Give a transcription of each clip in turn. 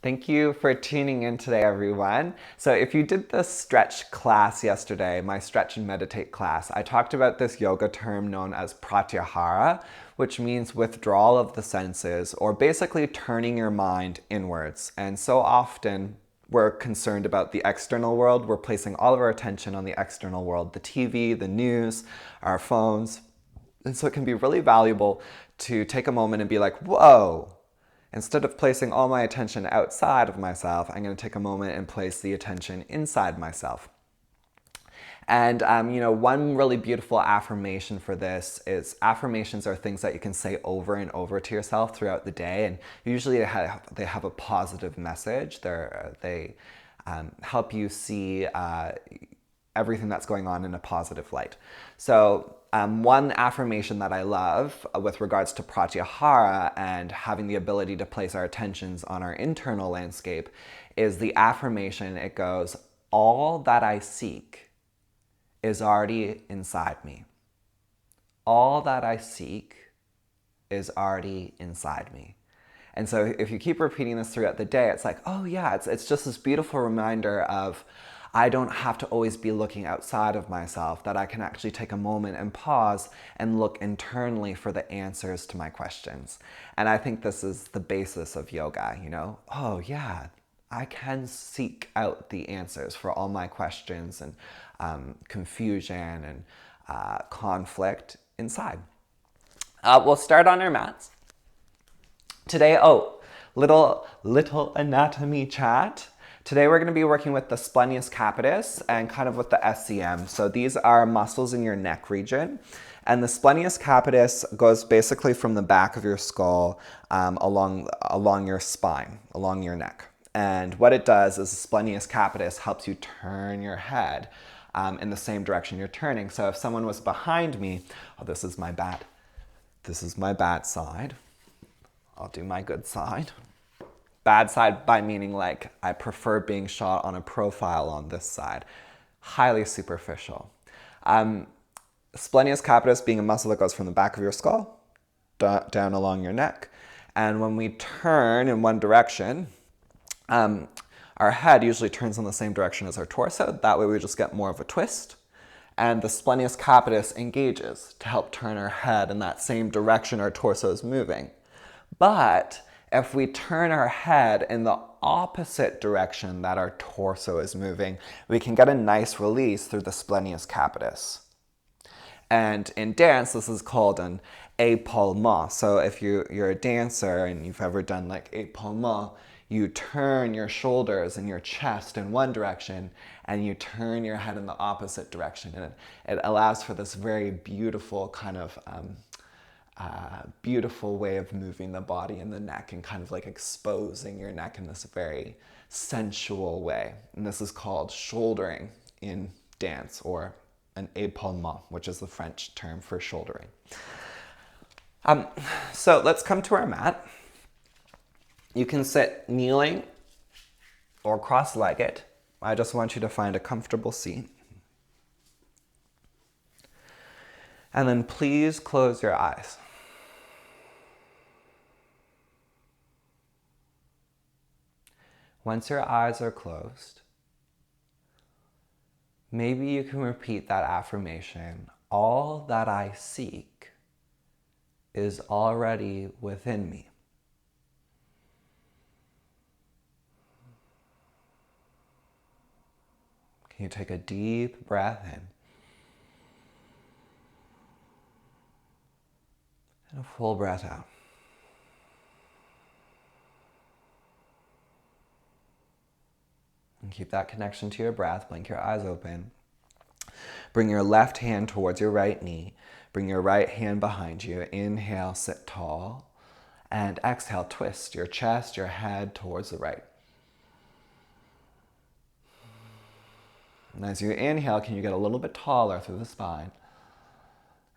Thank you for tuning in today, everyone. So if you did the stretch class yesterday, my stretch and meditate class, I talked about this yoga term known as Pratyahara, which means withdrawal of the senses, or basically turning your mind inwards. And so often we're concerned about the external world. We're placing all of our attention on the external world, the TV, the news, our phones. And so it can be really valuable to take a moment and be like, whoa. Instead of placing all my attention outside of myself, I'm going to take a moment and place the attention inside myself. And, one really beautiful affirmation for this is affirmations are things that you can say over and over to yourself throughout the day. And usually they have a positive message. They help you see everything that's going on in a positive light. So one affirmation that I love with regards to Pratyahara and having the ability to place our attentions on our internal landscape is the affirmation. It goes, all that I seek is already inside me. All that I seek is already inside me. And so if you keep repeating this throughout the day, it's like, oh yeah, it's just this beautiful reminder of I don't have to always be looking outside of myself, that I can actually take a moment and pause and look internally for the answers to my questions. And I think this is the basis of yoga, Oh yeah, I can seek out the answers for all my questions and confusion and conflict inside. We'll start on our mats. Today, little anatomy chat. Today we're going to be working with the splenius capitis and kind of with the SCM. So these are muscles in your neck region. And the splenius capitis goes basically from the back of your skull along your spine, along your neck. And what it does is the splenius capitis helps you turn your head in the same direction you're turning. So if someone was behind me, this is my bad side. I'll do my good side. Bad side by meaning like I prefer being shot on a profile on this side. Highly superficial. Splenius capitis being a muscle that goes from the back of your skull down along your neck. And when we turn in one direction, our head usually turns in the same direction as our torso. That way we just get more of a twist. And the splenius capitis engages to help turn our head in that same direction our torso is moving. But if we turn our head in the opposite direction that our torso is moving, we can get a nice release through the splenius capitis. And in dance, this is called an épaulement. So if you're a dancer and you've ever done like épaulement, you turn your shoulders and your chest in one direction and you turn your head in the opposite direction. And it allows for this very beautiful kind of beautiful way of moving the body and the neck and kind of like exposing your neck in this very sensual way. And this is called shouldering in dance, or an épaulement, which is the French term for shouldering. So let's come to our mat. You can sit kneeling or cross-legged. I just want you to find a comfortable seat. And then please close your eyes. Once your eyes are closed, maybe you can repeat that affirmation, all that I seek is already within me. Can you take a deep breath in and a full breath out? And keep that connection to your breath. Blink your eyes open. Bring your left hand towards your right knee. Bring your right hand behind you. Inhale, sit tall. And exhale, twist your chest, your head towards the right. And as you inhale, can you get a little bit taller through the spine?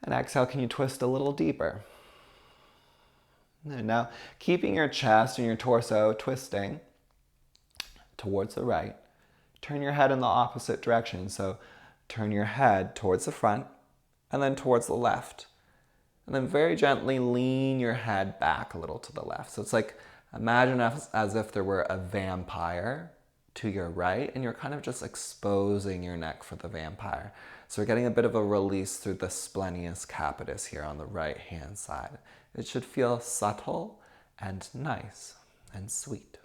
And exhale, can you twist a little deeper? And now, keeping your chest and your torso twisting towards the right, turn your head in the opposite direction. So turn your head towards the front and then towards the left. And then very gently lean your head back a little to the left. So it's like Imagine as if there were a vampire to your right, and you're kind of just exposing your neck for the vampire. So we're getting a bit of a release through the splenius capitis here on the right hand side. It should feel subtle and nice and sweet.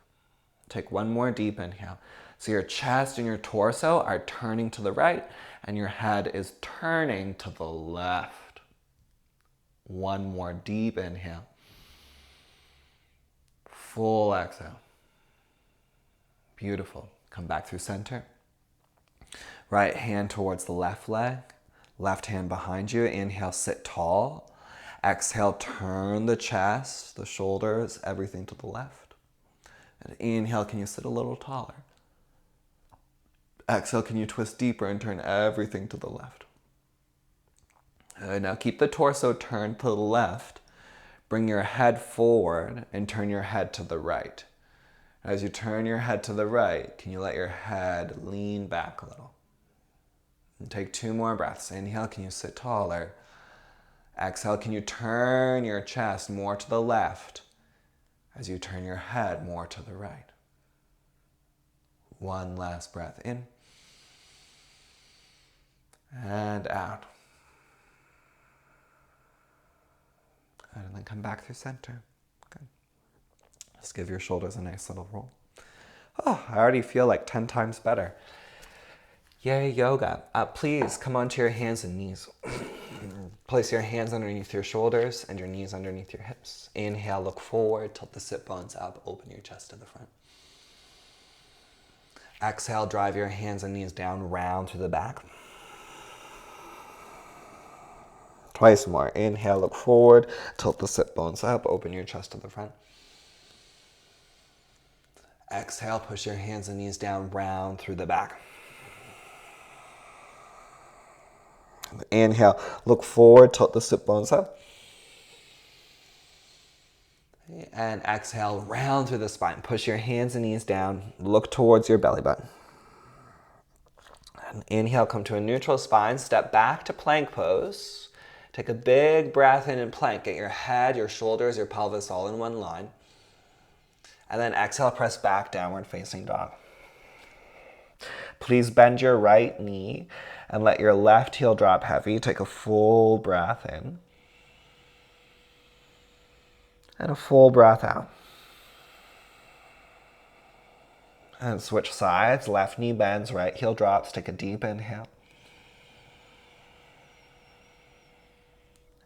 Take one more deep inhale. So your chest and your torso are turning to the right, and your head is turning to the left. One more deep inhale. Full exhale. Beautiful. Come back through center. Right hand towards the left leg. Left hand behind you. Inhale, sit tall. Exhale, turn the chest, the shoulders, everything to the left. And inhale, can you sit a little taller? Exhale, can you twist deeper and turn everything to the left? Now keep the torso turned to the left. Bring your head forward and turn your head to the right. As you turn your head to the right, can you let your head lean back a little? And take 2 more breaths. Inhale, can you sit taller? Exhale, can you turn your chest more to the left as you turn your head more to the right? One last breath in and out. And then come back through center. Good. Just give your shoulders a nice little roll. Oh, I already feel like 10 times better. Yay, yoga. Please come onto your hands and knees. Place your hands underneath your shoulders and your knees underneath your hips. Inhale, look forward, tilt the sit bones up, open your chest to the front. Exhale, drive your hands and knees down, round through the back. Twice more. Inhale, look forward, tilt the sit bones up, open your chest to the front. Exhale, push your hands and knees down, round through the back. Inhale, look forward, tilt the sit bones up. And exhale, round through the spine. Push your hands and knees down, look towards your belly button. And inhale, come to a neutral spine, step back to plank pose. Take a big breath in plank. Get your head, your shoulders, your pelvis all in one line. And then exhale, press back, downward facing dog. Please bend your right knee and let your left heel drop heavy. Take a full breath in. And a full breath out. And switch sides. Left knee bends, right heel drops. Take a deep inhale.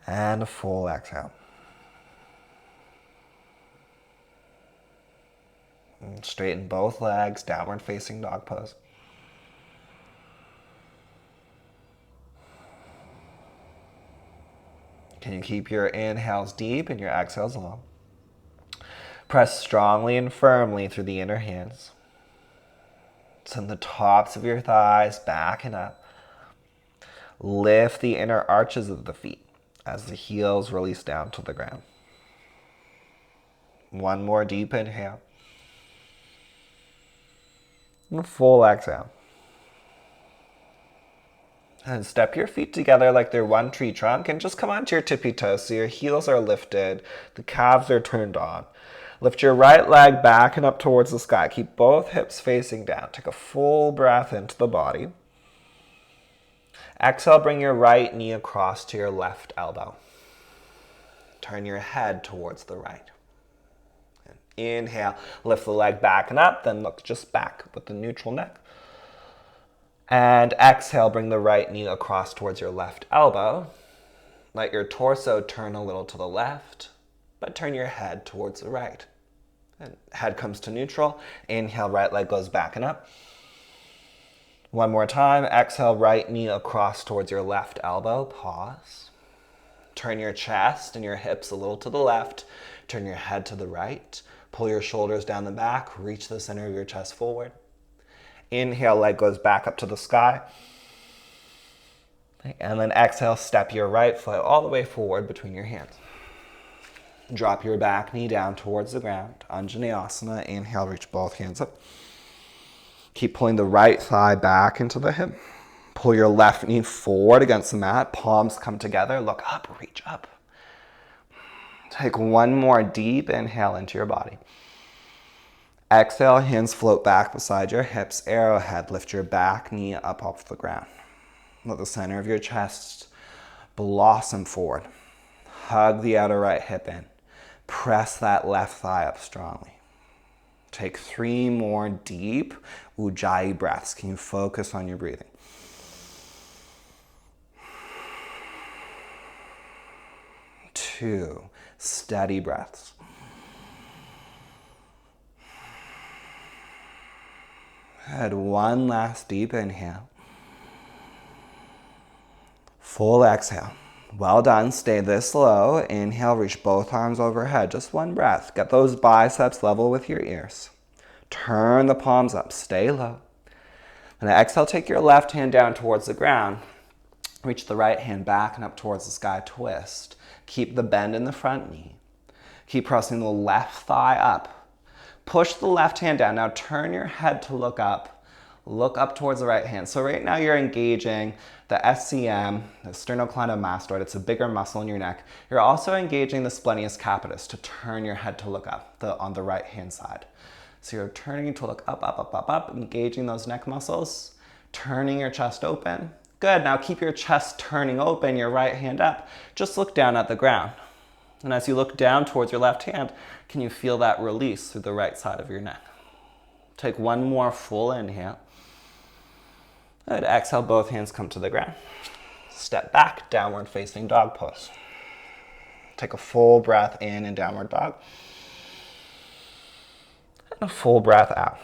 And a full exhale. And straighten both legs, downward facing dog pose. Can you keep your inhales deep and your exhales long? Press strongly and firmly through the inner hands. Send the tops of your thighs back and up. Lift the inner arches of the feet as the heels release down to the ground. One more deep inhale. And a full exhale. And step your feet together like they're one tree trunk and just come onto your tippy toes so your heels are lifted, the calves are turned on. Lift your right leg back and up towards the sky. Keep both hips facing down. Take a full breath into the body. Exhale, bring your right knee across to your left elbow. Turn your head towards the right. And inhale, lift the leg back and up, then look just back with the neutral neck. And exhale, bring the right knee across towards your left elbow. Let your torso turn a little to the left, but turn your head towards the right. And head comes to neutral. Inhale, right leg goes back and up. One more time. Exhale, right knee across towards your left elbow. Pause. Turn your chest and your hips a little to the left. Turn your head to the right. Pull your shoulders down the back. Reach the center of your chest forward. Inhale, leg goes back up to the sky. And then exhale, step your right foot all the way forward between your hands. Drop your back knee down towards the ground. Untitled. Inhale, reach both hands up. Keep pulling the right thigh back into the hip. Pull your left knee forward against the mat. Palms come together. Look up, reach up. Take one more deep inhale into your body. Exhale, hands float back beside your hips, arrowhead. Lift your back knee up off the ground. Let the center of your chest blossom forward. Hug the outer right hip in. Press that left thigh up strongly. Take 3 more deep Ujjayi breaths. Can you focus on your breathing? 2 steady breaths. Good. 1 last deep inhale. Full exhale. Well done. Stay this low. Inhale, reach both arms overhead. Just 1 breath. Get those biceps level with your ears. Turn the palms up. Stay low. And exhale, take your left hand down towards the ground. Reach the right hand back and up towards the sky. Twist. Keep the bend in the front knee. Keep pressing the left thigh up. Push the left hand down. Now turn your head to look up. Look up towards the right hand. So right now you're engaging the SCM, the sternocleidomastoid. It's a bigger muscle in your neck. You're also engaging the splenius capitis to turn your head to look up on the right hand side. So you're turning to look up, up, up, up, up, engaging those neck muscles, turning your chest open. Good. Now keep your chest turning open, your right hand up. Just look down at the ground. And as you look down towards your left hand, can you feel that release through the right side of your neck? Take 1 more full inhale. Good. Exhale, both hands come to the ground. Step back, downward facing dog pose. Take a full breath in and downward dog. And a full breath out.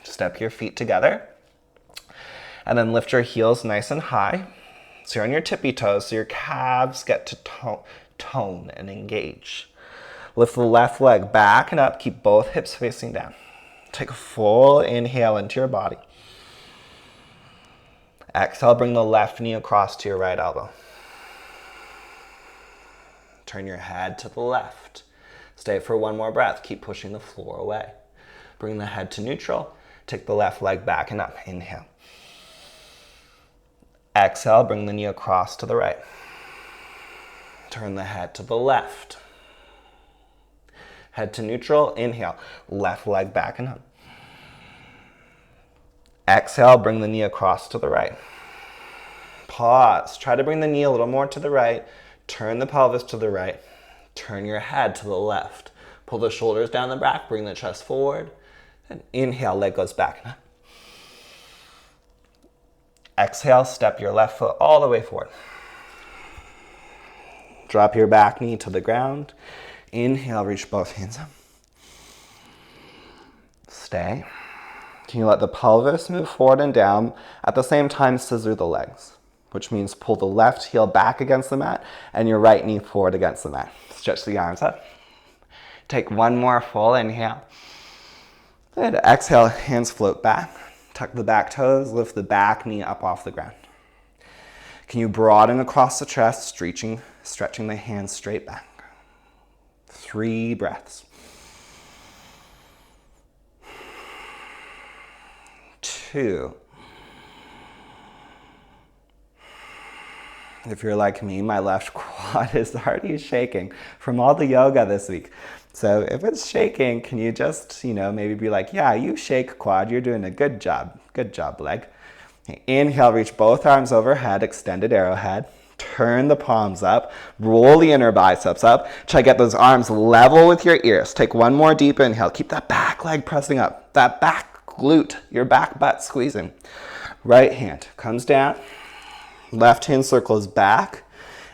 Step your feet together. And then lift your heels nice and high. So you're on your tippy toes, so your calves get to tone and engage. Lift the left leg back and up. Keep both hips facing down. Take a full inhale into your body. Exhale, bring the left knee across to your right elbow. Turn your head to the left. Stay for 1 more breath. Keep pushing the floor away. Bring the head to neutral. Take the left leg back and up. Inhale. Exhale, bring the knee across to the right. Turn the head to the left. Head to neutral, inhale. Left leg back and up. Exhale, bring the knee across to the right. Pause. Try to bring the knee a little more to the right. Turn the pelvis to the right. Turn your head to the left. Pull the shoulders down the back, bring the chest forward. And inhale, leg goes back and up. Exhale, step your left foot all the way forward. Drop your back knee to the ground. Inhale, reach both hands up. Stay. Can you let the pelvis move forward and down? At the same time, scissor the legs, which means pull the left heel back against the mat and your right knee forward against the mat. Stretch the arms up. Take 1 more full inhale. Good. Exhale, hands float back. Tuck the back toes, lift the back knee up off the ground. Can you broaden across the chest, stretching the hands straight back? 3 breaths. 2. If you're like me, my left quad is already shaking from all the yoga this week. So if it's shaking, can you just, maybe be like, yeah, you shake quad, you're doing a good job. Good job, leg. Inhale, reach both arms overhead, extended arrowhead. Turn the palms up, roll the inner biceps up. Try to get those arms level with your ears. Take 1 more deep inhale. Keep that back leg pressing up. That back glute, your back butt squeezing. Right hand comes down. Left hand circles back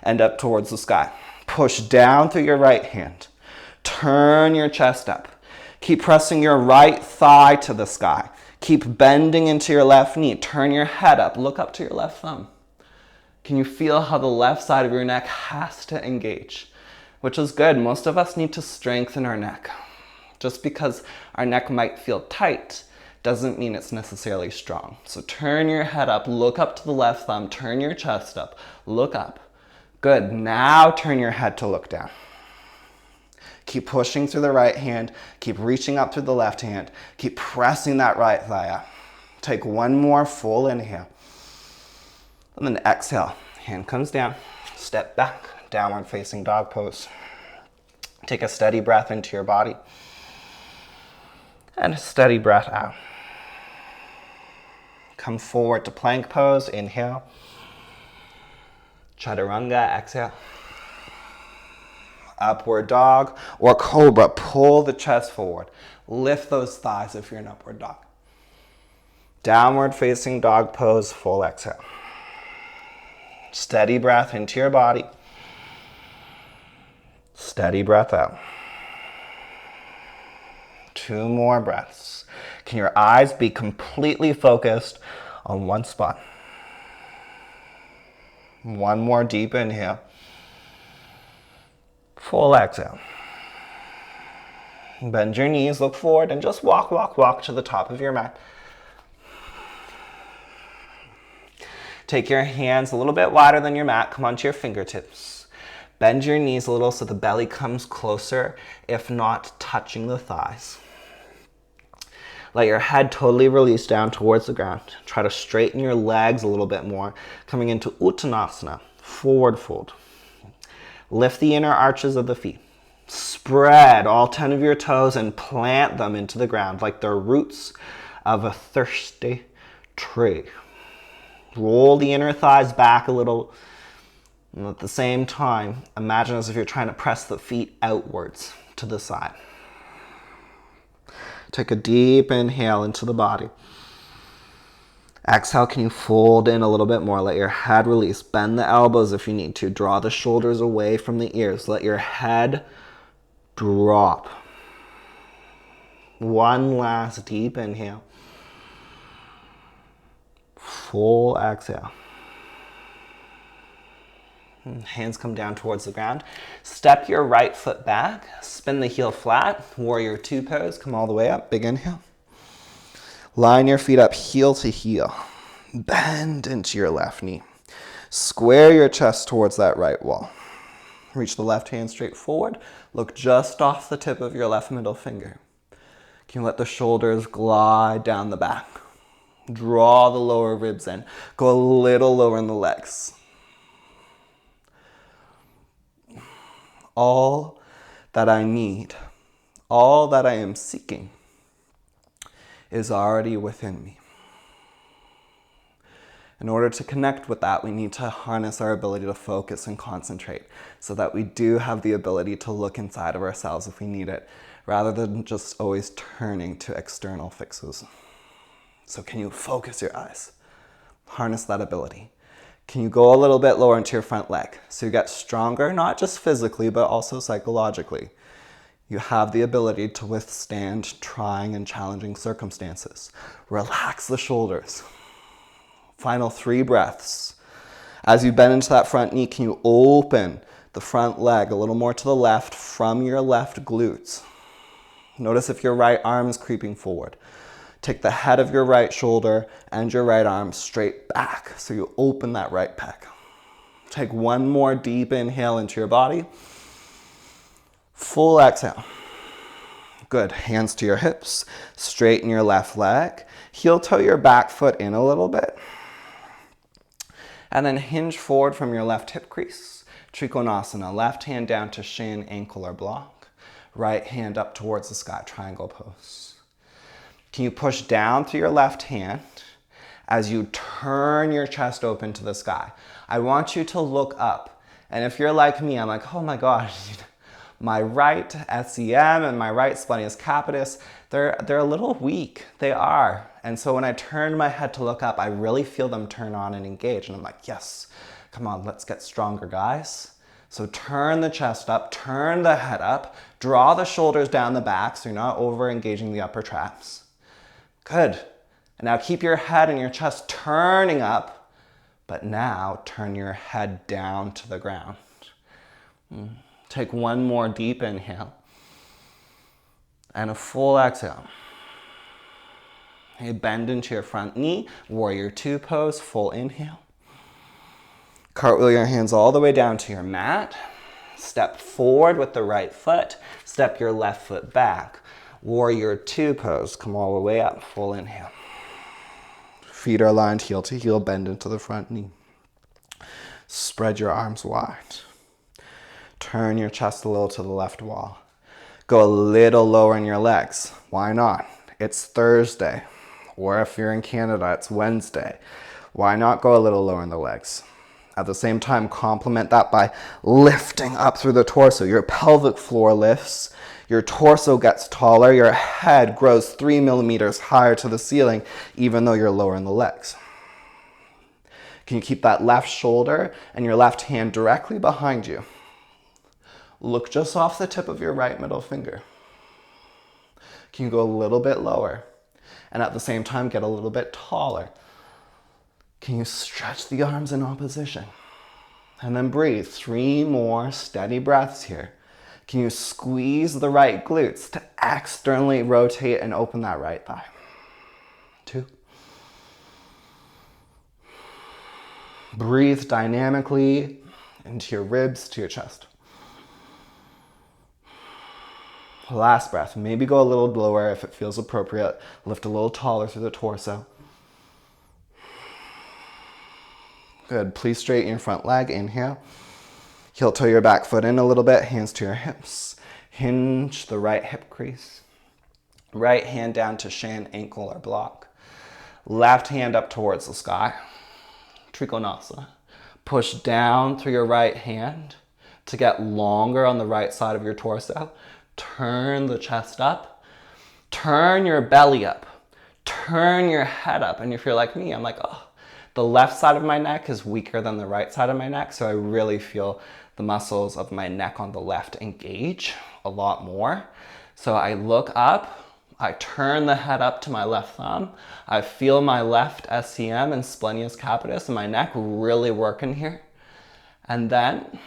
and up towards the sky. Push down through your right hand. Turn your chest up. Keep pressing your right thigh to the sky. Keep bending into your left knee. Turn your head up. Look up to your left thumb. Can you feel how the left side of your neck has to engage? Which is good. Most of us need to strengthen our neck. Just because our neck might feel tight doesn't mean it's necessarily strong. So turn your head up. Look up to the left thumb. Turn your chest up. Look up. Good. Now turn your head to look down. Keep pushing through the right hand. Keep reaching up through the left hand. Keep pressing that right thigh up. Take 1 more full inhale. And then exhale. Hand comes down. Step back. Downward facing dog pose. Take a steady breath into your body. And a steady breath out. Come forward to plank pose, inhale. Chaturanga, exhale. Upward dog or cobra, pull the chest forward. Lift those thighs if you're in upward dog. Downward facing dog pose, full exhale. Steady breath into your body. Steady breath out. 2 more breaths. Can your eyes be completely focused on one spot? 1 more deep inhale. Full exhale. Bend your knees, look forward, and just walk, walk, walk to the top of your mat. Take your hands a little bit wider than your mat. Come onto your fingertips. Bend your knees a little so the belly comes closer, if not touching the thighs. Let your head totally release down towards the ground. Try to straighten your legs a little bit more. Coming into Uttanasana, forward fold. Lift the inner arches of the feet. Spread all 10 of your toes and plant them into the ground like the roots of a thirsty tree. Roll the inner thighs back a little. And at the same time, imagine as if you're trying to press the feet outwards to the side. Take a deep inhale into the body. Exhale, can you fold in a little bit more? Let your head release. Bend the elbows if you need to. Draw the shoulders away from the ears. Let your head drop. 1 last deep inhale. Full exhale. Hands come down towards the ground. Step your right foot back. Spin the heel flat. Warrior 2 pose. Come all the way up. Big inhale. Line your feet up heel to heel. Bend into your left knee. Square your chest towards that right wall. Reach the left hand straight forward. Look just off the tip of your left middle finger. Can you let the shoulders glide down the back? Draw the lower ribs in. Go a little lower in the legs. All that I need, all that I am seeking is already within me. In order to connect with that, we need to harness our ability to focus and concentrate so that we do have the ability to look inside of ourselves if we need it, rather than just always turning to external fixes. So can you focus your eyes? Harness that ability. Can you go a little bit lower into your front leg? So you get stronger, not just physically, but also psychologically. You have the ability to withstand trying and challenging circumstances. Relax the shoulders. Final 3 breaths. As you bend into that front knee, can you open the front leg a little more to the left from your left glutes? Notice if your right arm is creeping forward. Take the head of your right shoulder and your right arm straight back so you open that right pec. Take 1 more deep inhale into your body. Full exhale. Good. Hands to your hips. Straighten your left leg. Heel toe your back foot in a little bit. And then hinge forward from your left hip crease. Trikonasana. Left hand down to shin, ankle, or block. Right hand up towards the sky, triangle pose. Can you push down through your left hand as you turn your chest open to the sky? I want you to look up. And if you're like me, I'm like, oh my gosh, my right SEM and my right splenius capitis, they're a little weak. They are. And so when I turn my head to look up, I really feel them turn on and engage. And I'm like, yes, come on, let's get stronger, guys. So turn the chest up, turn the head up, draw the shoulders down the back so you're not over engaging the upper traps. Good. And now keep your head and your chest turning up, but now turn your head down to the ground. Take 1 more deep inhale and a full exhale. Okay, bend into your front knee, warrior 2 pose, full inhale. Cartwheel your hands all the way down to your mat. Step forward with the right foot, step your left foot back. Warrior 2 pose, come all the way up, full inhale. Feet are aligned heel to heel, bend into the front knee. Spread your arms wide. Turn your chest a little to the left wall. Go a little lower in your legs. Why not? it's Thursday, or if you're in Canada, it's Wednesday. Why not go a little lower in the legs? At the same time, complement that by lifting up through the torso. Your pelvic floor lifts, your torso gets taller, your head grows 3 millimeters higher to the ceiling, even though you're lower in the legs. Can you keep that left shoulder and your left hand directly behind you? Look just off the tip of your right middle finger. Can you go a little bit lower? And at the same time, get a little bit taller. Can you stretch the arms in opposition? And then breathe. 3 more steady breaths here. Can you squeeze the right glutes to externally rotate and open that right thigh? 2. Breathe dynamically into your ribs, to your chest. Last breath. Maybe go a little lower if it feels appropriate. Lift a little taller through the torso. Good. Please straighten your front leg. Inhale. Heel toe your back foot in a little bit. Hands to your hips. Hinge the right hip crease. Right hand down to shin, ankle, or block. Left hand up towards the sky. Trikonasana. Push down through your right hand to get longer on the right side of your torso. Turn the chest up. Turn your belly up. Turn your head up. And if you're like me, I'm like, oh, the left side of my neck is weaker than the right side of my neck. So I really feel the muscles of my neck on the left engage a lot more. So I look up. I turn the head up to my left thumb. I feel my left SCM and splenius capitis and my neck really working here. And then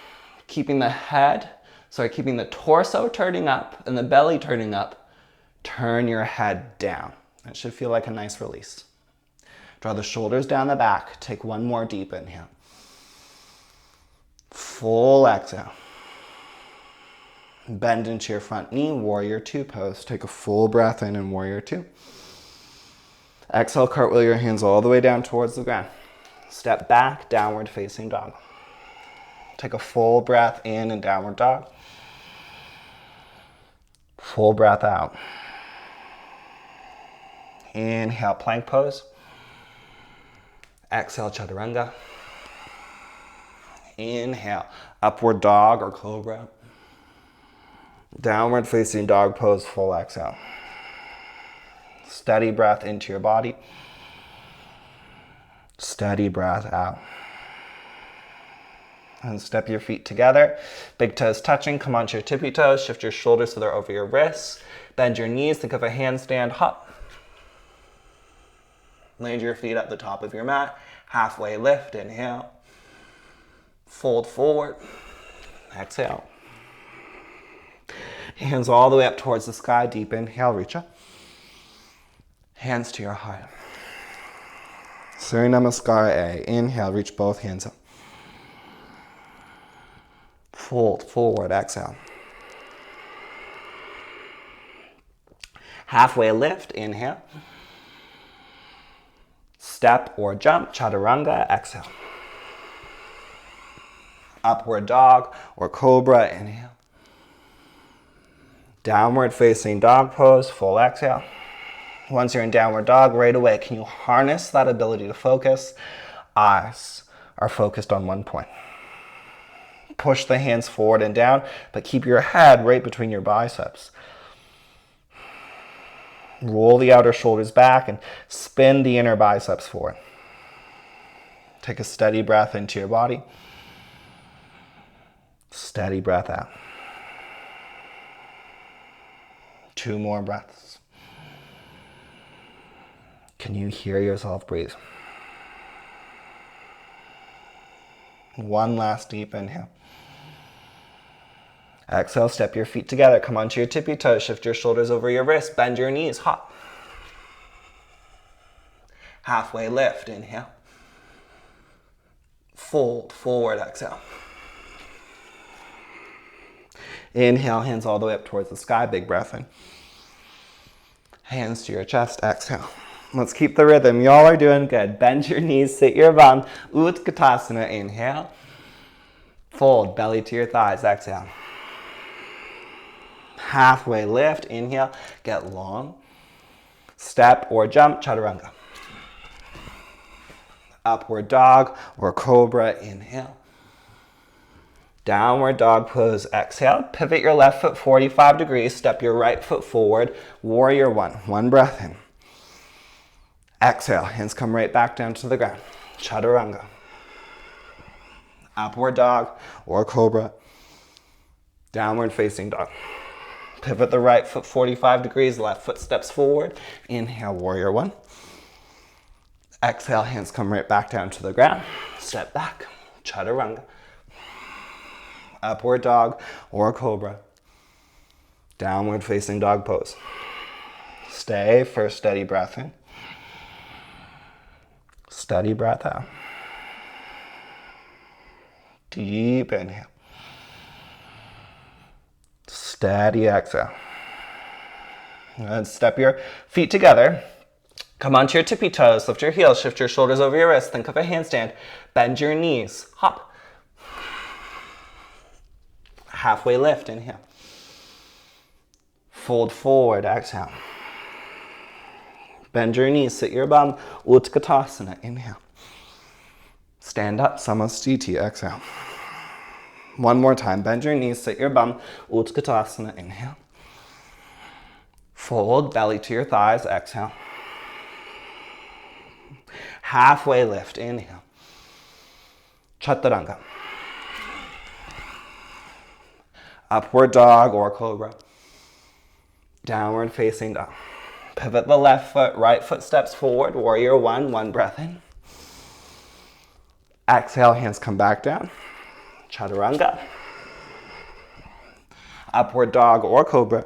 keeping the torso turning up and the belly turning up, turn your head down. That should feel like a nice release. Draw the shoulders down the back. Take one more deep inhale. Full exhale. Bend into your front knee, warrior 2 pose. Take a full breath in warrior 2. Exhale, cartwheel your hands all the way down towards the ground. Step back, downward facing dog. Take a full breath in downward dog. Full breath out. Inhale, plank pose. Exhale, chaturanga. Inhale, upward dog or cobra. Downward facing dog pose, full exhale. Steady breath into your body. Steady breath out. And step your feet together. Big toes touching, come onto your tippy toes. Shift your shoulders so they're over your wrists. Bend your knees, think of a handstand hop. Land your feet at the top of your mat. Halfway lift, inhale. Fold forward, exhale. Hands all the way up towards the sky, deep inhale, reach up. Hands to your heart. Surya Namaskar A. Inhale, reach both hands up. Fold forward, exhale. Halfway lift, inhale. Step or jump, chaturanga, exhale. Upward dog or cobra, inhale. Downward facing dog pose, full exhale. Once you're in downward dog, right away, can you harness that ability to focus? Eyes are focused on one point. Push the hands forward and down, but keep your head right between your biceps. Roll the outer shoulders back and spin the inner biceps forward. Take a steady breath into your body. Steady breath out. 2 more breaths. Can you hear yourself breathe? 1 last deep inhale. Exhale, step your feet together. Come onto your tippy toes. Shift your shoulders over your wrists. Bend your knees. Hop. Halfway lift. Inhale. Fold forward. Exhale. Inhale, hands all the way up towards the sky. Big breath in. Hands to your chest. Exhale. Let's keep the rhythm. Y'all are doing good. Bend your knees. Sit your bum. Uttanasana. Inhale. Fold. Belly to your thighs. Exhale. Halfway lift. Inhale. Get long. Step or jump, chaturanga. Upward dog or cobra, inhale. Downward dog pose, exhale. Pivot your left foot 45 degrees, step your right foot forward, warrior one. One breath in. Exhale, hands come right back down to the ground. Chaturanga. Upward dog or cobra. Downward facing dog. Pivot the right foot 45 degrees, left foot steps forward. Inhale, warrior one. Exhale, hands come right back down to the ground. Step back, chaturanga. Upward dog or cobra. Downward facing dog pose. Stay for a steady breath in. Steady breath out. Deep inhale. Steady exhale. And step your feet together. Come onto your tippy toes. Lift your heels. Shift your shoulders over your wrists. Think of a handstand. Bend your knees. Hop. Halfway lift. Inhale. Fold forward. Exhale. Bend your knees. Sit your bum. Uttanasana. Inhale. Stand up. Samastiti. Exhale. One more time. Bend your knees. Sit your bum. Uttanasana. Inhale. Fold. Belly to your thighs. Exhale. Halfway lift. Inhale. Chaturanga. Upward dog or cobra. Downward facing dog. Pivot the left foot, right foot steps forward. Warrior one. One breath in. Exhale, hands come back down. Chaturanga. Upward dog or cobra.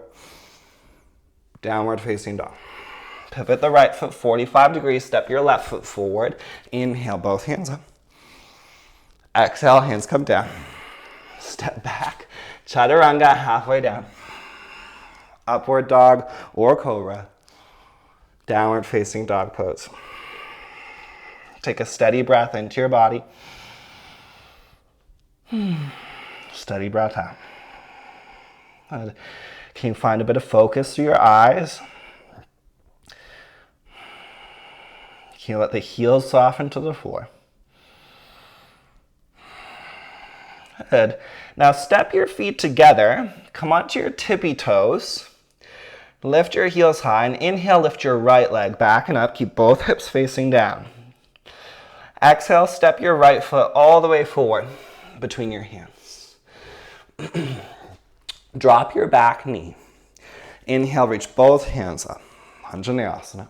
Downward facing dog. Pivot the right foot 45 degrees. Step your left foot forward. Inhale, both hands up. Exhale, hands come down. Step back. Chaturanga, halfway down. Upward dog or cobra. Downward facing dog pose. Take a steady breath into your body. Steady breath out. Can you find a bit of focus through your eyes? Can you let the heels soften to the floor? Good. Now step your feet together. Come onto your tippy toes. Lift your heels high and inhale, lift your right leg back and up. Keep both hips facing down. Exhale, step your right foot all the way forward between your hands. Drop your back knee. Inhale, reach both hands up. Untitled.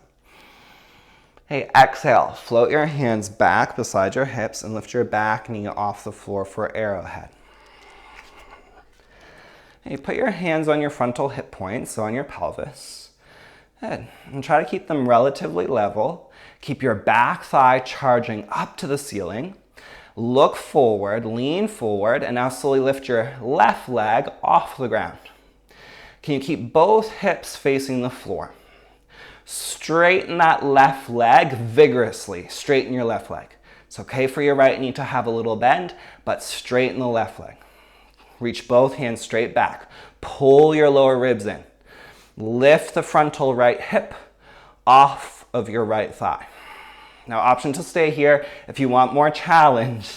Hey, exhale, float your hands back beside your hips and lift your back knee off the floor for arrowhead. Hey, put your hands on your frontal hip points, so on your pelvis. Good. And try to keep them relatively level. Keep your back thigh charging up to the ceiling. Look forward, lean forward, and now slowly lift your left leg off the ground. Can you keep both hips facing the floor? Straighten that left leg vigorously. Straighten your left leg. It's okay for your right knee to have a little bend, but straighten the left leg. Reach both hands straight back. Pull your lower ribs in. Lift the frontal right hip off of your right thigh. Now, option to stay here if you want more challenge.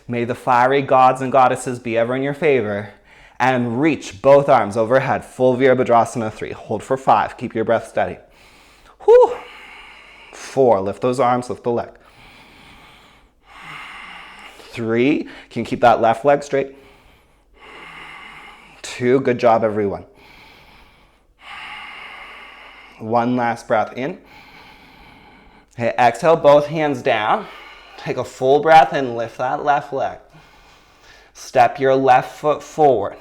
May the fiery gods and goddesses be ever in your favor. And reach both arms overhead. Full Virabhadrasana 3. Hold for 5. Keep your breath steady. Whew. 4. Lift those arms, lift the leg. 3. Can you keep that left leg straight? 2. Good job, everyone. 1 last breath in. Okay, exhale, both hands down. Take a full breath in, lift that left leg. Step your left foot forward.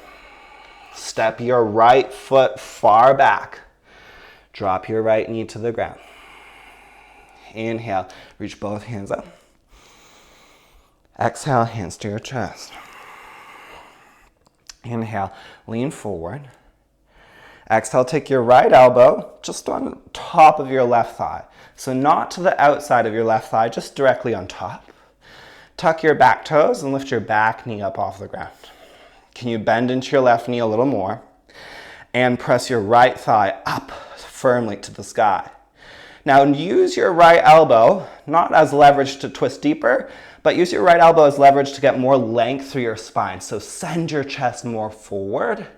Step your right foot far back. Drop your right knee to the ground. Inhale, reach both hands up. Exhale, hands to your chest. Inhale, lean forward. Exhale, take your right elbow just on top of your left thigh. So not to the outside of your left thigh, just directly on top. Tuck your back toes and lift your back knee up off the ground. Can you bend into your left knee a little more? And press your right thigh up firmly to the sky. Now use your right elbow, not as leverage to twist deeper, but use your right elbow as leverage to get more length through your spine. So send your chest more forward.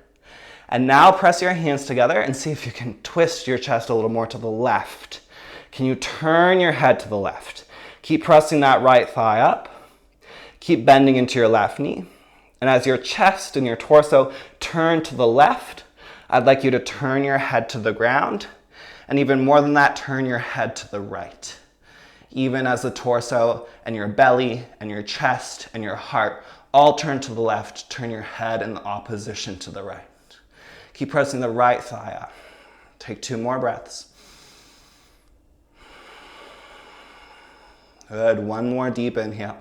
And now press your hands together and see if you can twist your chest a little more to the left. Can you turn your head to the left? Keep pressing that right thigh up. Keep bending into your left knee. And as your chest and your torso turn to the left, I'd like you to turn your head to the ground. And even more than that, turn your head to the right. Even as the torso and your belly and your chest and your heart all turn to the left, turn your head in the opposition to the right. Keep pressing the right thigh up. Take 2 more breaths. Good. 1 more deep inhale.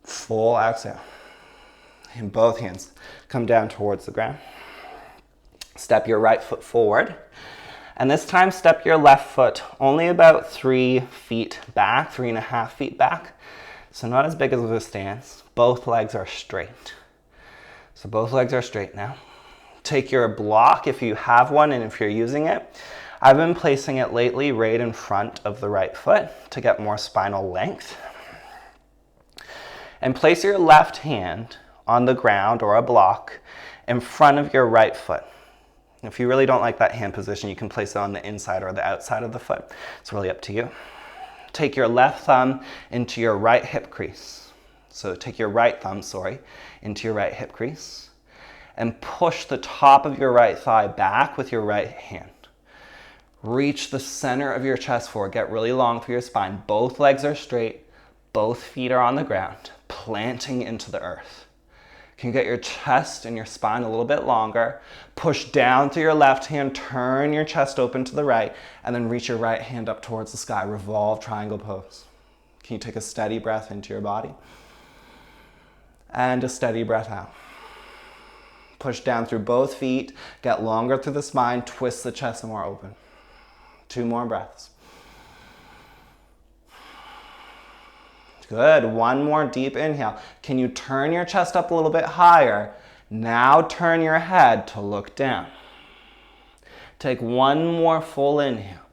Full exhale. And both hands come down towards the ground. Step your right foot forward. And this time, step your left foot only about 3 feet back, 3.5 feet back. So not as big as a stance. Both legs are straight. So both legs are straight now. Take your block if you have one and if you're using it. I've been placing it lately right in front of the right foot to get more spinal length. And place your left hand on the ground or a block in front of your right foot. If you really don't like that hand position, you can place it on the inside or the outside of the foot. It's really up to you. Take your left thumb into your right hip crease. So take your right thumb, into your right hip crease and push the top of your right thigh back with your right hand. Reach the center of your chest forward. Get really long through your spine. Both legs are straight. Both feet are on the ground, planting into the earth. Can you get your chest and your spine a little bit longer? Push down through your left hand, turn your chest open to the right, and then reach your right hand up towards the sky. Revolved Triangle Pose. Can you take a steady breath into your body? And a steady breath out. Push down through both feet, get longer through the spine, twist the chest more open. 2 more breaths. Good. 1 more deep inhale. Can you turn your chest up a little bit higher? Now turn your head to look down. Take 1 more full inhale.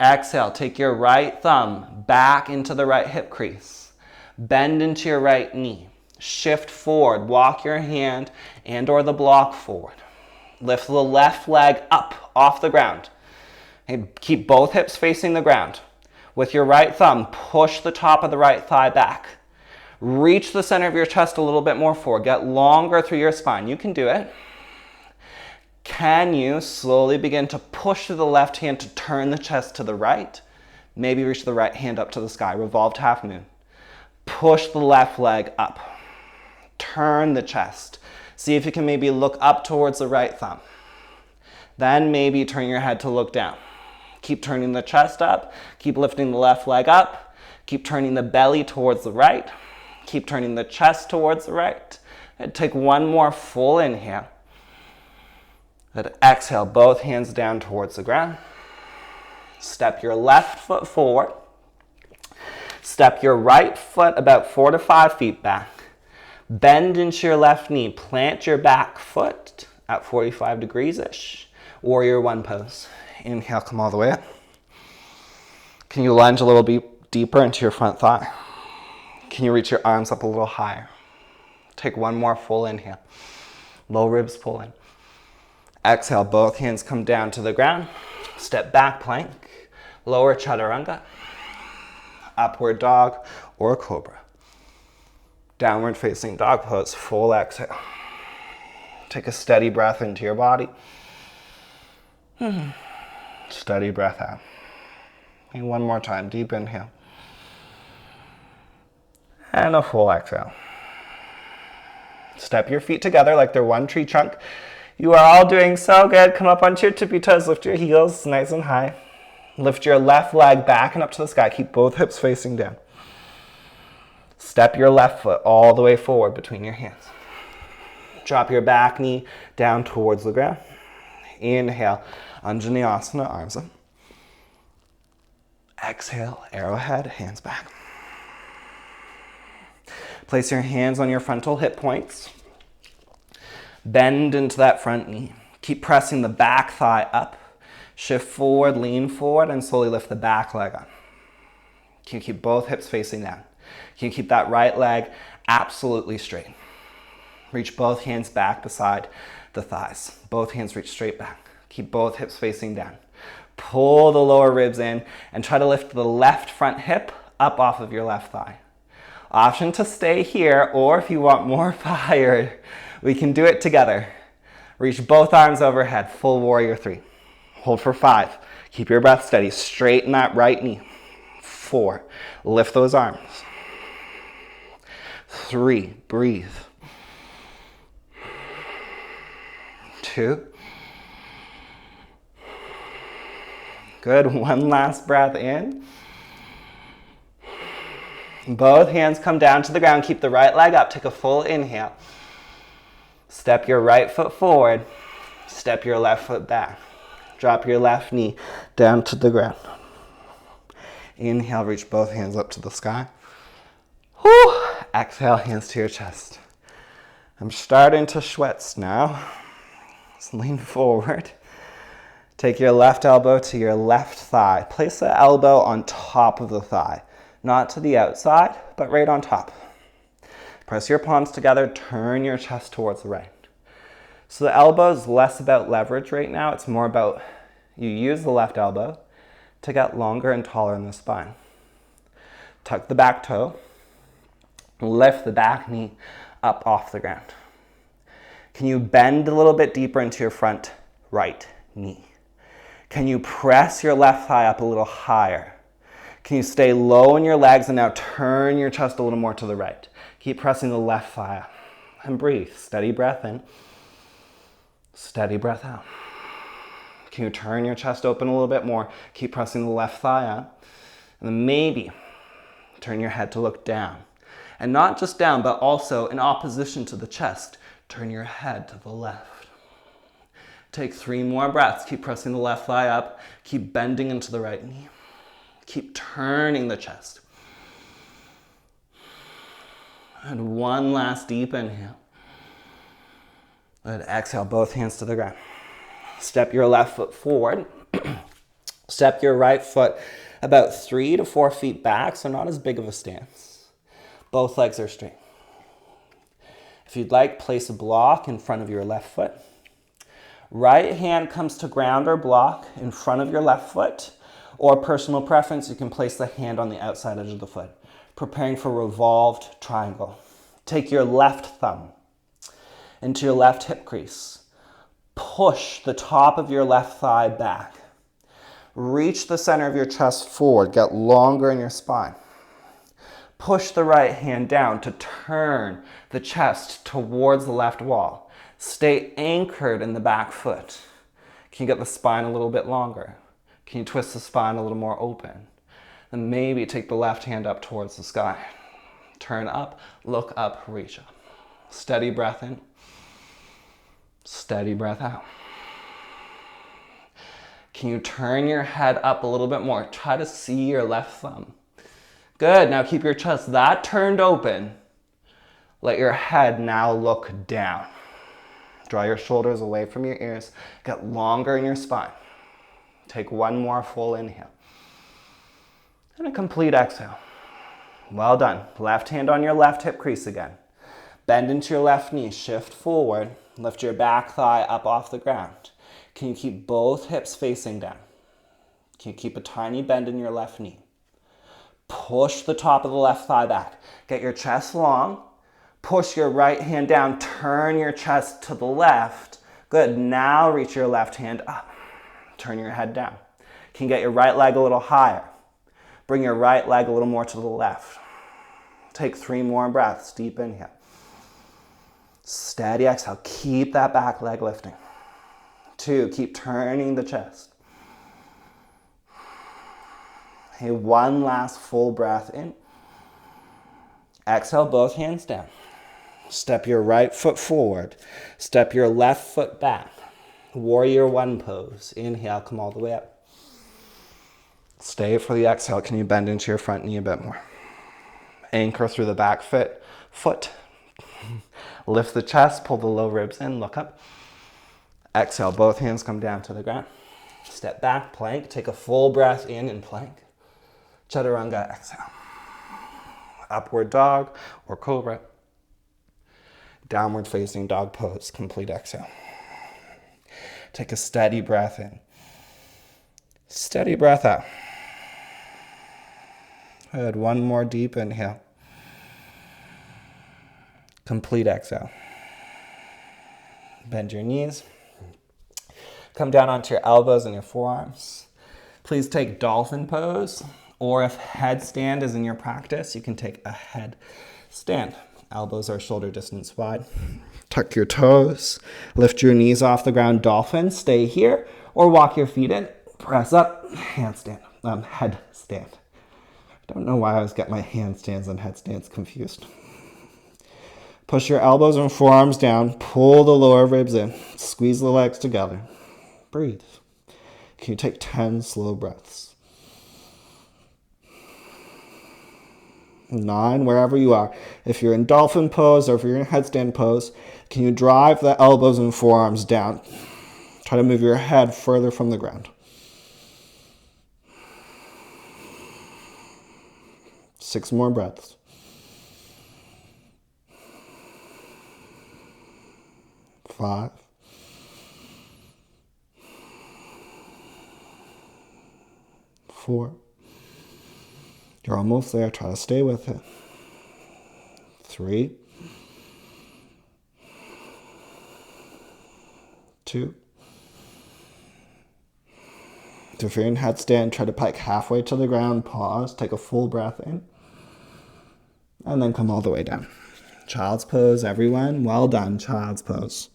Exhale. Take your right thumb back into the right hip crease. Bend into your right knee. Shift forward. Walk your hand and or the block forward. Lift the left leg up off the ground. And keep both hips facing the ground. With your right thumb, push the top of the right thigh back. Reach the center of your chest a little bit more forward. Get longer through your spine. You can do it. Can you slowly begin to push through the left hand to turn the chest to the right? Maybe reach the right hand up to the sky. Revolved half moon. Push the left leg up. Turn the chest. See if you can maybe look up towards the right thumb. Then maybe turn your head to look down. Keep turning the chest up. Keep lifting the left leg up. Keep turning the belly towards the right. Keep turning the chest towards the right. And take 1 more full inhale. Then exhale, both hands down towards the ground. Step your left foot forward. Step your right foot about 4 to 5 feet back. Bend into your left knee. Plant your back foot at 45 degrees-ish. Warrior 1 pose. Inhale, come all the way up. Can you lunge a little bit deeper into your front thigh? Can you reach your arms up a little higher? Take 1 more full inhale. Low ribs pull in. Exhale, both hands come down to the ground. Step back plank. Lower chaturanga. Upward dog or cobra. Downward facing dog pose. Full exhale. Take a steady breath into your body. Steady breath out. And 1 more time, deep inhale. And a full exhale. Step your feet together like they're 1 tree trunk. You are all doing so good. Come up onto your tippy toes, lift your heels nice and high. Lift your left leg back and up to the sky. Keep both hips facing down. Step your left foot all the way forward between your hands. Drop your back knee down towards the ground. Inhale, Untitled, arms up. Exhale, arrowhead, hands back. Place your hands on your frontal hip points. Bend into that front knee. Keep pressing the back thigh up. Shift forward, lean forward, and slowly lift the back leg up. Can you keep both hips facing down? Can you keep that right leg absolutely straight? Reach both hands back beside the thighs. Both hands reach straight back. Keep both hips facing down. Pull the lower ribs in and try to lift the left front hip up off of your left thigh. Option to stay here, or if you want more fire, we can do it together. Reach both arms overhead, full warrior 3. Hold for 5. Keep your breath steady. Straighten that right knee. 4. Lift those arms. 3. Breathe. 2. Good. One last breath in. Both hands come down to the ground. Keep the right leg up. Take a full inhale. Step your right foot forward. Step your left foot back. Drop your left knee down to the ground. Inhale, reach both hands up to the sky. Whew. Exhale, hands to your chest. I'm starting to sweat now. Just lean forward. Take your left elbow to your left thigh. Place the elbow on top of the thigh. Not to the outside, but right on top. Press your palms together, turn your chest towards the right. So the elbow is less about leverage right now. It's more about you use the left elbow to get longer and taller in the spine. Tuck the back toe. Lift the back knee up off the ground. Can you bend a little bit deeper into your front right knee? Can you press your left thigh up a little higher? Can you stay low in your legs and now turn your chest a little more to the right? Keep pressing the left thigh up and breathe. Steady breath in. Steady breath out. Can you turn your chest open a little bit more? Keep pressing the left thigh up. And then maybe turn your head to look down. And not just down, but also in opposition to the chest. Turn your head to the left. Take 3 more breaths. Keep pressing the left thigh up. Keep bending into the right knee. Keep turning the chest. And one last deep inhale. And exhale, both hands to the ground. Step your left foot forward. Step your right foot about 3 to 4 feet back, so not as big of a stance. Both legs are straight. If you'd like, place a block in front of your left foot. Right hand comes to ground or block in front of your left foot, or personal preference, you can place the hand on the outside edge of the foot. Preparing for revolved triangle. Take your left thumb into your left hip crease. Push the top of your left thigh back. Reach the center of your chest forward. Get longer in your spine. Push the right hand down to turn the chest towards the left wall. Stay anchored in the back foot. Can you get the spine a little bit longer? Can you twist the spine a little more open? Then maybe take the left hand up towards the sky. Turn up, look up, reach up. Steady breath in. Steady breath out. Can you turn your head up a little bit more? Try to see your left thumb. Good, now keep your chest that turned open. Let your head now look down. Draw your shoulders away from your ears. Get longer in your spine. Take one more full inhale. And a complete exhale. Well done. Left hand on your left hip crease again. Bend into your left knee. Shift forward. Lift your back thigh up off the ground. Can you keep both hips facing down? Can you keep a tiny bend in your left knee? Push the top of the left thigh back. Get your chest long. Push your right hand down. Turn your chest to the left. Good. Now reach your left hand up. Turn your head down. Can you get your right leg a little higher? Bring your right leg a little more to the left. Take 3 more breaths. Deep inhale. Steady exhale. Keep that back leg lifting. 2, keep turning the chest. Okay, 1 last full breath in. Exhale, both hands down. Step your right foot forward. Step your left foot back. Warrior 1 pose. Inhale, come all the way up. Stay for the exhale. Can you bend into your front knee a bit more? Anchor through the back foot. Lift the chest, pull the low ribs in, look up. Exhale, both hands come down to the ground. Step back, plank. Take a full breath in plank. Chaturanga, exhale. Upward dog or cobra. Downward facing dog pose, complete exhale. Take a steady breath in. Steady breath out. Good, one more deep inhale. Complete exhale. Bend your knees. Come down onto your elbows and your forearms. Please take Dolphin Pose, or if headstand is in your practice, you can take a headstand. Elbows are shoulder distance wide. Tuck your toes. Lift your knees off the ground, dolphin. Stay here, or walk your feet in. Press up, headstand. I don't know why I always get my handstands and headstands confused. Push your elbows and forearms down. Pull the lower ribs in. Squeeze the legs together. Breathe. Can you take 10 slow breaths? 9, wherever you are. If you're in dolphin pose or if you're in headstand pose, can you drive the elbows and forearms down? Try to move your head further from the ground. 6 more breaths. 5. 4. You're almost there. Try to stay with it. 3. 2. So if you're in headstand, try to pike halfway to the ground. Pause. Take a full breath in. And then come all the way down. Child's pose, everyone. Well done, child's pose.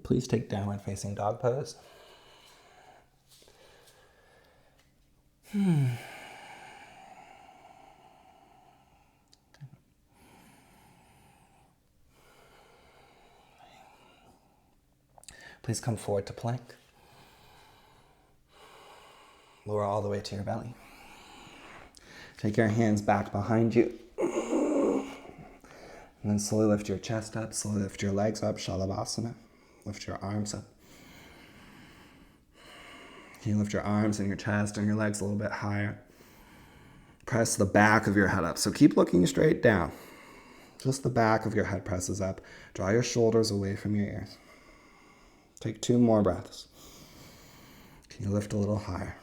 Please take downward facing dog pose. Please come forward to plank. Lower all the way to your belly. Take your hands back behind you. And then slowly lift your chest up, slowly lift your legs up, Shavasana. Lift your arms up. Can you lift your arms and your chest and your legs a little bit higher? Press the back of your head up. So keep looking straight down. Just the back of your head presses up. Draw your shoulders away from your ears. Take 2 more breaths. Can you lift a little higher?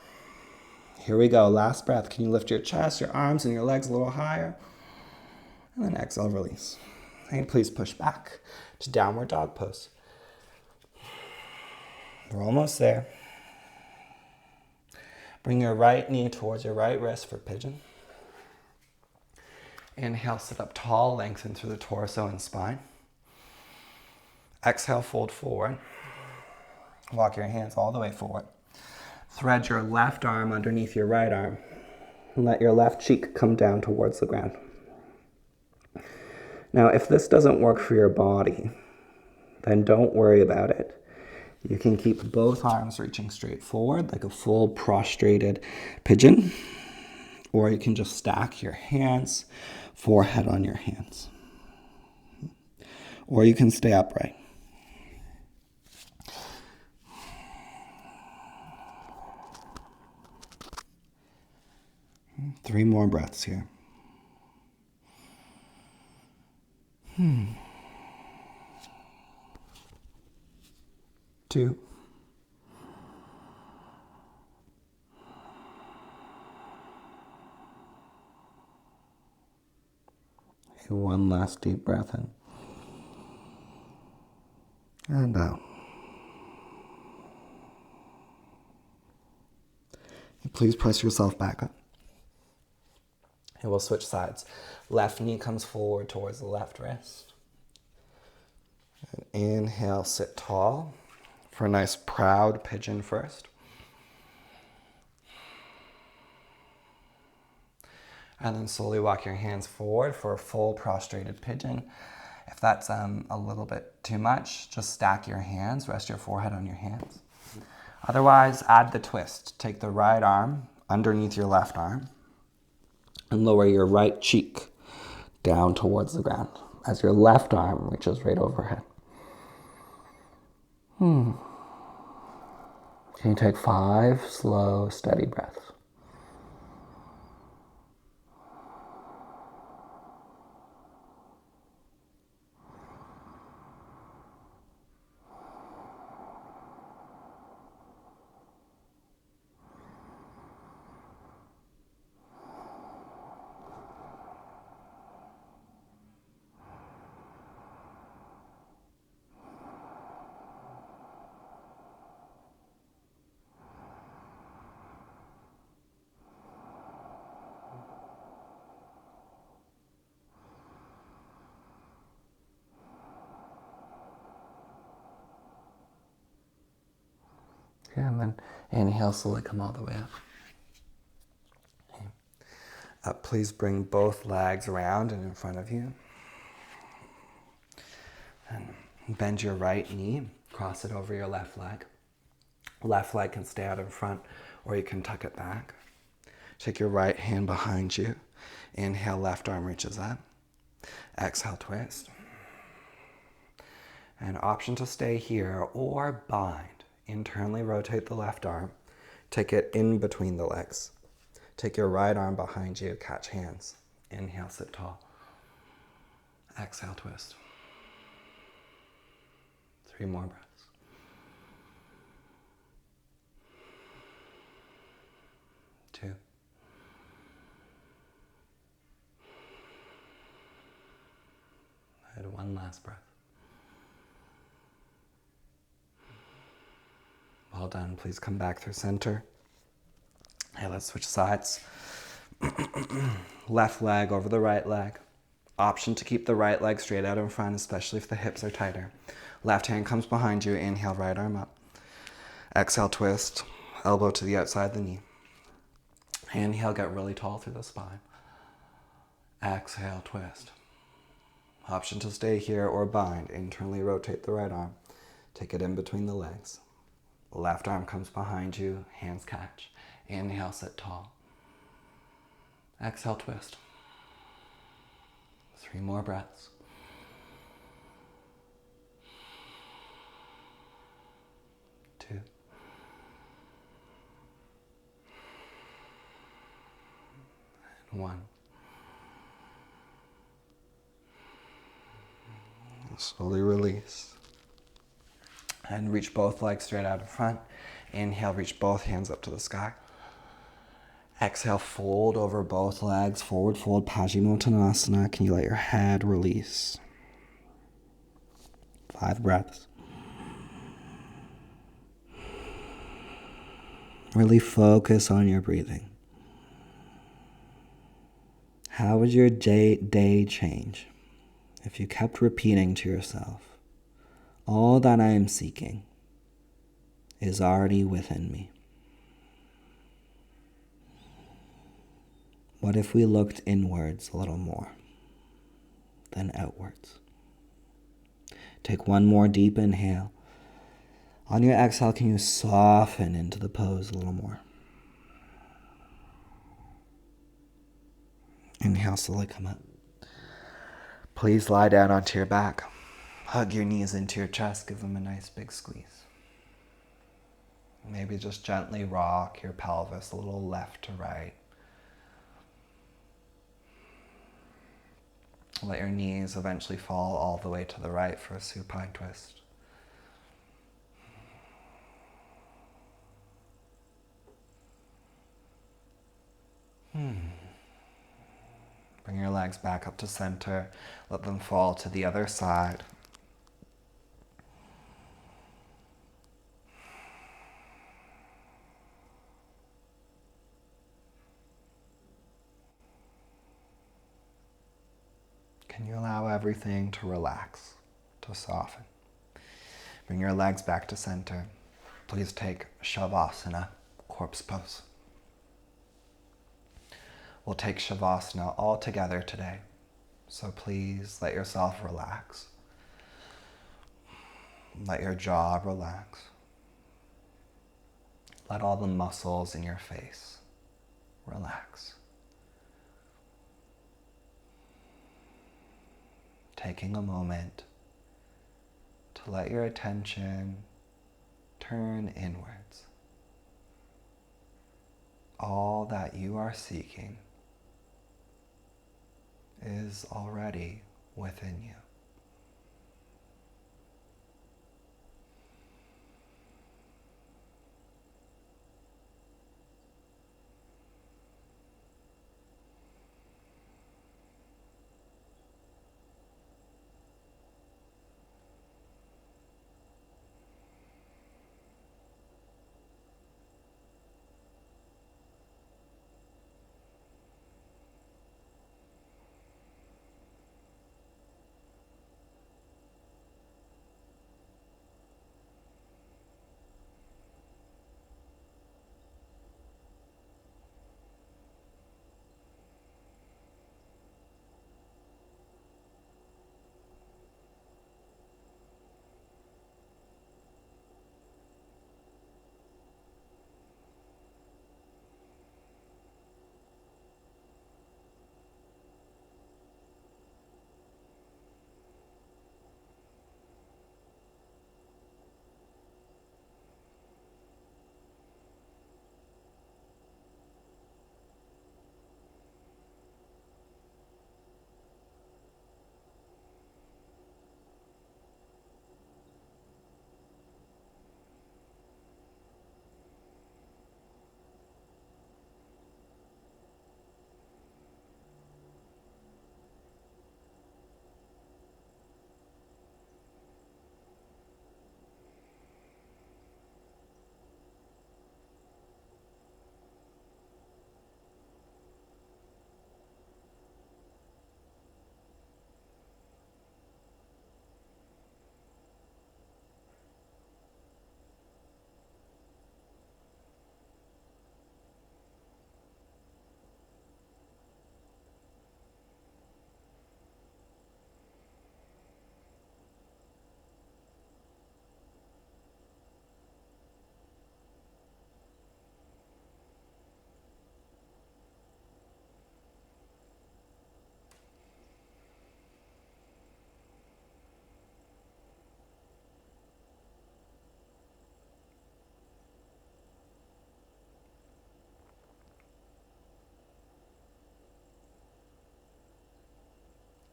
Here we go. Last breath. Can you lift your chest, your arms, and your legs a little higher? And then exhale, release. And please push back to downward dog pose. We're almost there. Bring your right knee towards your right wrist for pigeon. Inhale, sit up tall, lengthen through the torso and spine. Exhale, fold forward. Walk your hands all the way forward. Thread your left arm underneath your right arm. And let your left cheek come down towards the ground. Now, if this doesn't work for your body, then don't worry about it. You can keep both arms reaching straight forward like a full prostrated pigeon, or you can just stack your hands, forehead on your hands. Or you can stay upright. Three more breaths here. 2. And one last deep breath in. And out. And please press yourself back up. And we'll switch sides. Left knee comes forward towards the left wrist. And inhale, sit tall for a nice proud pigeon first. And then slowly walk your hands forward for a full prostrated pigeon. If that's a little bit too much, just stack your hands, rest your forehead on your hands. Otherwise, add the twist. Take the right arm underneath your left arm and lower your right cheek down towards the ground as your left arm reaches right overhead. Can you take 5 slow, steady breaths? Okay, and then inhale, slowly come all the way up. Okay. Please bring both legs around and in front of you. And bend your right knee, cross it over your left leg. Left leg can stay out in front, or you can tuck it back. Take your right hand behind you. Inhale, left arm reaches up. Exhale, twist. An option to stay here or bind. Internally rotate the left arm. Take it in between the legs. Take your right arm behind you, catch hands. Inhale, sit tall. Exhale, twist. 3 more breaths. 2. And 1 last breath. Well done. Please come back through center. Okay, let's switch sides. Left leg over the right leg. Option to keep the right leg straight out in front, especially if the hips are tighter. Left hand comes behind you. Inhale, right arm up. Exhale, twist. Elbow to the outside of the knee. Inhale, get really tall through the spine. Exhale, twist. Option to stay here or bind. Internally rotate the right arm. Take it in between the legs. Left arm comes behind you, hands catch. Inhale, sit tall. Exhale, twist. 3 more breaths. 2. And 1. Slowly release. And reach both legs straight out in front. Inhale, reach both hands up to the sky. Exhale, fold over both legs. Forward fold, Uttanasana. Can you let your head release? 5 breaths. Really focus on your breathing. How would your day change if you kept repeating to yourself, all that I am seeking is already within me? What if we looked inwards a little more than outwards? Take 1 more deep inhale. On your exhale, can you soften into the pose a little more? Inhale, slowly come up. Please lie down onto your back. Hug your knees into your chest. Give them a nice big squeeze. Maybe just gently rock your pelvis a little left to right. Let your knees eventually fall all the way to the right for a supine twist. Bring your legs back up to center. Let them fall to the other side. Can you allow everything to relax, to soften? Bring your legs back to center. Please take Shavasana, corpse pose. We'll take Shavasana all together today. So please let yourself relax. Let your jaw relax. Let all the muscles in your face relax. Taking a moment to let your attention turn inwards. All that you are seeking is already within you.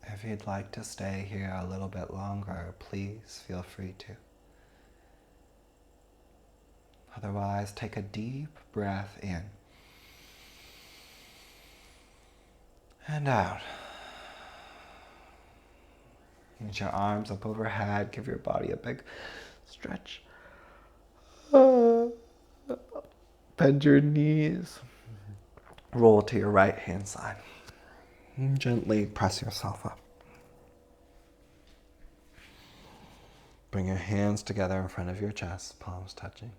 If you'd like to stay here a little bit longer, please feel free to. Otherwise, take a deep breath in and out. Reach your arms up overhead, give your body a big stretch. Bend your knees. Roll to your right hand side. And gently press yourself up. Bring your hands together in front of your chest, palms touching.